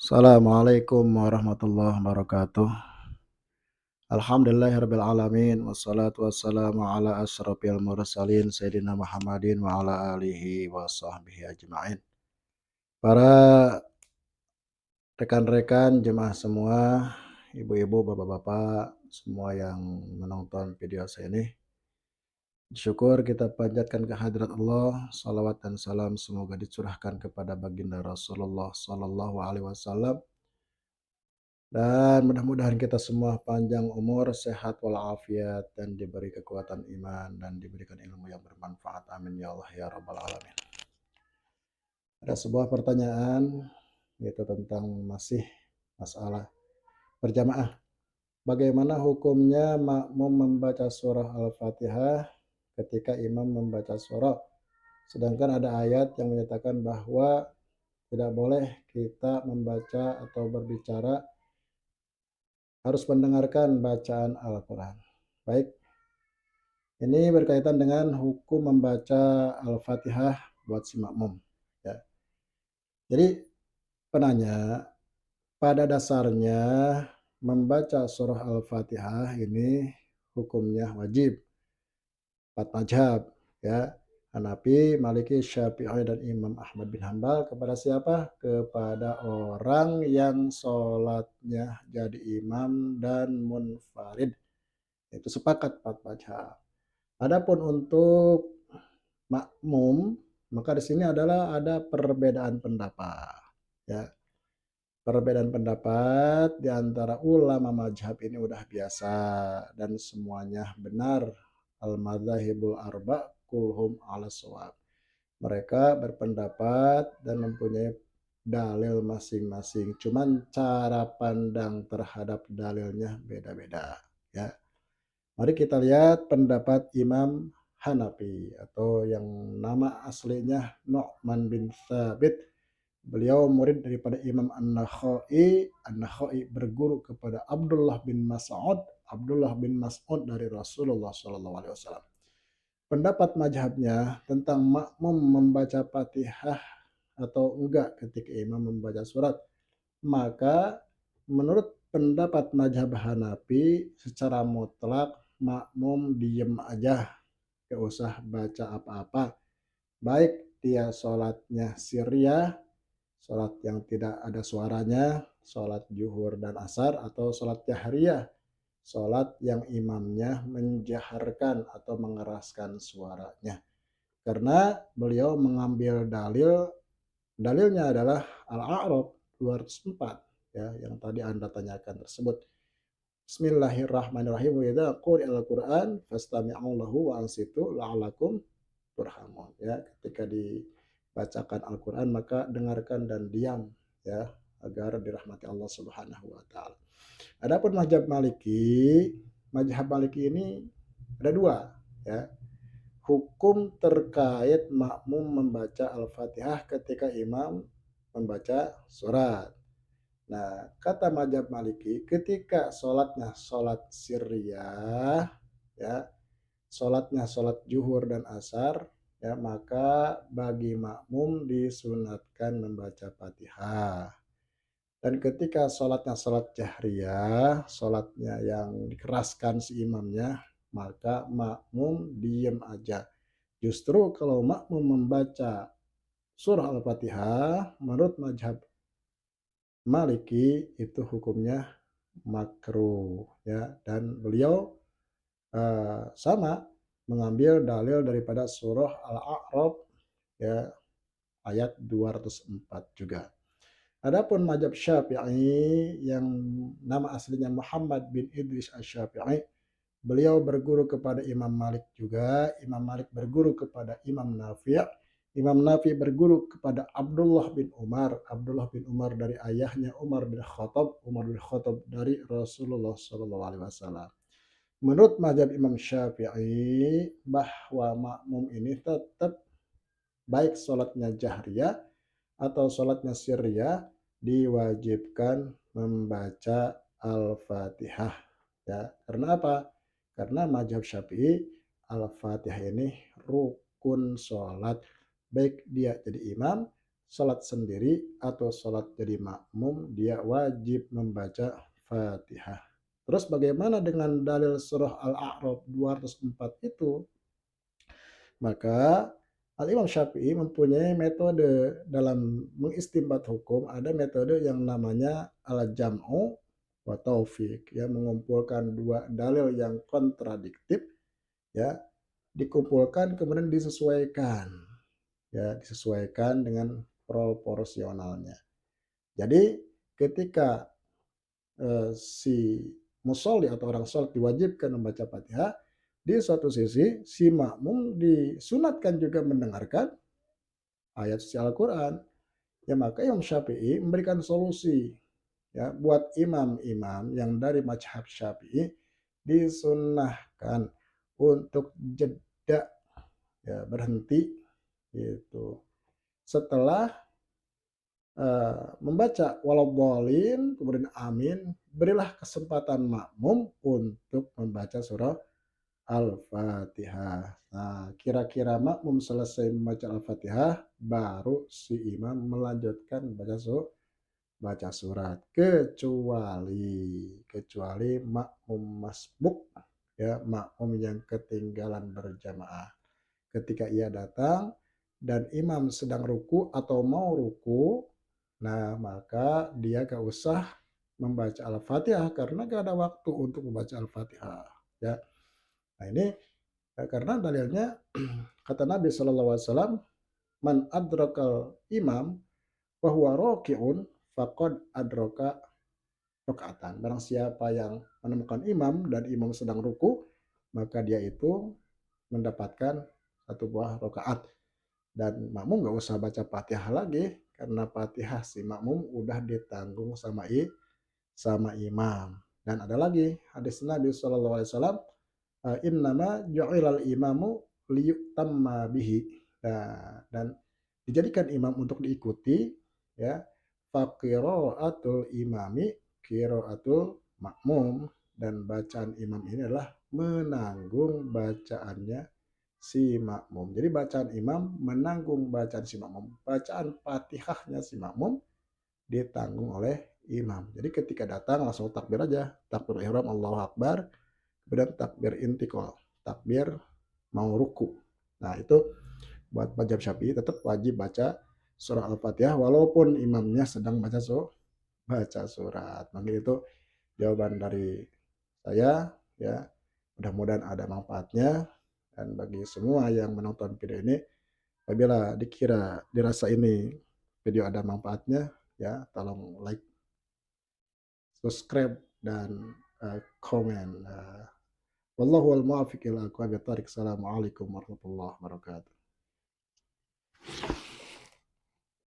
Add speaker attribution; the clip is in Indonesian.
Speaker 1: Assalamualaikum warahmatullahi wabarakatuh. Alhamdulillahirabbil alamin wassalatu wassalamu ala asyrofil mursalin sayyidina Muhammadin wa ala alihi wa sahbihi ajmain. Para rekan-rekan jemaah semua, ibu-ibu, bapak-bapak, semua yang menonton video saya ini, syukur kita panjatkan kehadirat Allah, salawat dan salam semoga dicurahkan kepada baginda Rasulullah sallallahu alaihi wasallam. Dan mudah-mudahan kita semua panjang umur, sehat walafiat, dan diberi kekuatan iman dan diberikan ilmu yang bermanfaat. Amin ya Allah ya rabbal alamin. Ada sebuah pertanyaan yaitu tentang masih masalah berjamaah. Bagaimana hukumnya makmum membaca surah Al-Fatihah ketika imam membaca surah? Sedangkan ada ayat yang menyatakan bahwa tidak boleh kita membaca atau berbicara, harus mendengarkan bacaan Al-Quran. Baik, ini berkaitan dengan hukum membaca Al-Fatihah buat si makmum. Ya. Jadi penanya, pada dasarnya membaca surah Al-Fatihah ini hukumnya wajib. 4 mazhab, ya. Hanafi, Maliki, Syafi'i, dan Imam Ahmad bin Hambal. Kepada siapa? Kepada orang yang sholatnya jadi imam dan munfarid. Itu sepakat 4 mazhab. Adapun untuk makmum, maka di sini adalah ada perbedaan pendapat. Ya, perbedaan pendapat di antara ulama mazhab ini udah biasa dan semuanya benar. Al-madzahibul arba kulhum ala shawab. Mereka berpendapat dan mempunyai dalil masing-masing. Cuman cara pandang terhadap dalilnya beda-beda. Ya. Mari kita lihat pendapat Imam Hanafi atau yang nama aslinya Nu'man bin Thabit. Beliau murid daripada Imam An-Nakhai. An-Nakhai berguru kepada Abdullah bin Mas'ud. Abdullah bin Mas'ud dari Rasulullah SAW. Pendapat mazhabnya tentang makmum membaca Fatihah atau enggak ketika imam membaca surat. Maka menurut pendapat mazhab Hanafi secara mutlak makmum diem aja, gak usah baca apa-apa. Baik dia sholatnya sirriyah, sholat yang tidak ada suaranya, sholat zuhur dan asar, atau sholat jahriyah, sholat yang imamnya menjaharkan atau mengeraskan suaranya. Karena beliau mengambil dalilnya adalah Al-A'raf 204, ya, yang tadi Anda tanyakan tersebut. Bismillahirrahmanirrahim. Wa idza quri'al Qur'an fastami'u lahu wa ansitu la'allakum turhamun. Ya, ketika dibacakan Al-Qur'an maka dengarkan dan diam, ya, agar dirahmati Allah Subhanahu wa taala. Adapun mazhab Maliki ini ada dua, ya. Hukum terkait makmum membaca Al-Fatihah ketika imam membaca surat. Nah, kata mazhab Maliki, ketika sholatnya sholat sirriyah, ya, sholatnya sholat zuhur dan asar, ya, maka bagi makmum disunatkan membaca Fatihah. Dan ketika sholatnya sholat jahriyah, sholatnya yang dikeraskan si imamnya, maka makmum diem aja. Justru kalau makmum membaca surah Al-Fatihah, menurut mazhab Maliki itu hukumnya makruh, ya, dan beliau sama mengambil dalil daripada surah Al-A'raf, ya, ayat 204 juga. Adapun mazhab Syafi'i yang nama aslinya Muhammad bin Idris Asy-Syafi'i, beliau berguru kepada Imam Malik juga. Imam Malik berguru kepada Imam Nafi'. Imam Nafi berguru kepada Abdullah bin Umar. Abdullah bin Umar dari ayahnya Umar bin Khattab. Umar bin Khattab dari Rasulullah SAW. Menurut mazhab Imam Syafi'i bahwa makmum ini tetap baik sholatnya jahriyah atau sholatnya sirriyah diwajibkan membaca Al-Fatihah. Ya, karena apa? Karena mazhab Syafi'i Al-Fatihah ini rukun sholat, baik dia jadi imam, sholat sendiri atau sholat jadi makmum, dia wajib membaca Fatihah. Terus bagaimana dengan dalil surah Al-A'raf 204 itu? Maka Al-Imam Syafi'i mempunyai metode dalam mengistinbat hukum, ada metode yang namanya al-jam'u wa taufik, ya, mengumpulkan dua dalil yang kontradiktif, ya, dikumpulkan kemudian disesuaikan, ya, disesuaikan dengan proporsionalnya. Jadi ketika si musolli atau orang sholat diwajibkan membaca Fatihah, di suatu sisi si makmum disunatkan juga mendengarkan ayat suci Al-Quran. Ya, maka Imam Syafi'i memberikan solusi, ya, buat imam-imam yang dari mazhab Syafi'i disunnahkan untuk jeda, ya, berhenti gitu. Setelah membaca waladhdallin kemudian amin, berilah kesempatan makmum untuk membaca surah Al-Fatihah. Nah, kira-kira makmum selesai membaca Al-Fatihah, baru si imam melanjutkan baca surat. Kecuali makmum masbuk, ya, makmum yang ketinggalan berjamaah. Ketika ia datang dan imam sedang ruku atau mau ruku, nah maka dia gak usah membaca Al-Fatihah karena gak ada waktu untuk membaca Al-Fatihah. Ya. Nah ini karena dalilnya kata Nabi SAW, man adrakal imam bahwa rokiun faqad adraka rakaatan. Barang siapa yang menemukan imam dan imam sedang ruku, maka dia itu mendapatkan satu buah rakaat. Dan makmum gak usah baca Fatihah lagi karena Fatihah si makmum udah ditanggung sama imam. Dan ada lagi hadis Nabi SAW, innama ju'ilal imamu liyutamma bihi. Nah, dan dijadikan imam untuk diikuti, ya. Faqiraatul imami qiraatul makmum, dan bacaan imam ini adalah menanggung bacaannya si makmum. Jadi bacaan imam menanggung bacaan si makmum. Bacaan Fatihahnya si makmum ditanggung oleh imam. Jadi ketika datang langsung takbir aja. Takbir ihram Allahu Akbar, kemudian takbir intikal, takbir mau ruku. Nah, itu buat mazhab Syafi'i tetap wajib baca surah Al-Fatihah walaupun imamnya sedang baca surat. Mungkin itu jawaban dari saya, ya. Mudah-mudahan ada manfaatnya, dan bagi semua yang menonton video ini, apabila dirasa ini video ada manfaatnya, ya, tolong like, subscribe, dan komen. Wallahu wal muwaffiq ila aqwamit thoriq. Assalamualaikum warahmatullahi wabarakatuh.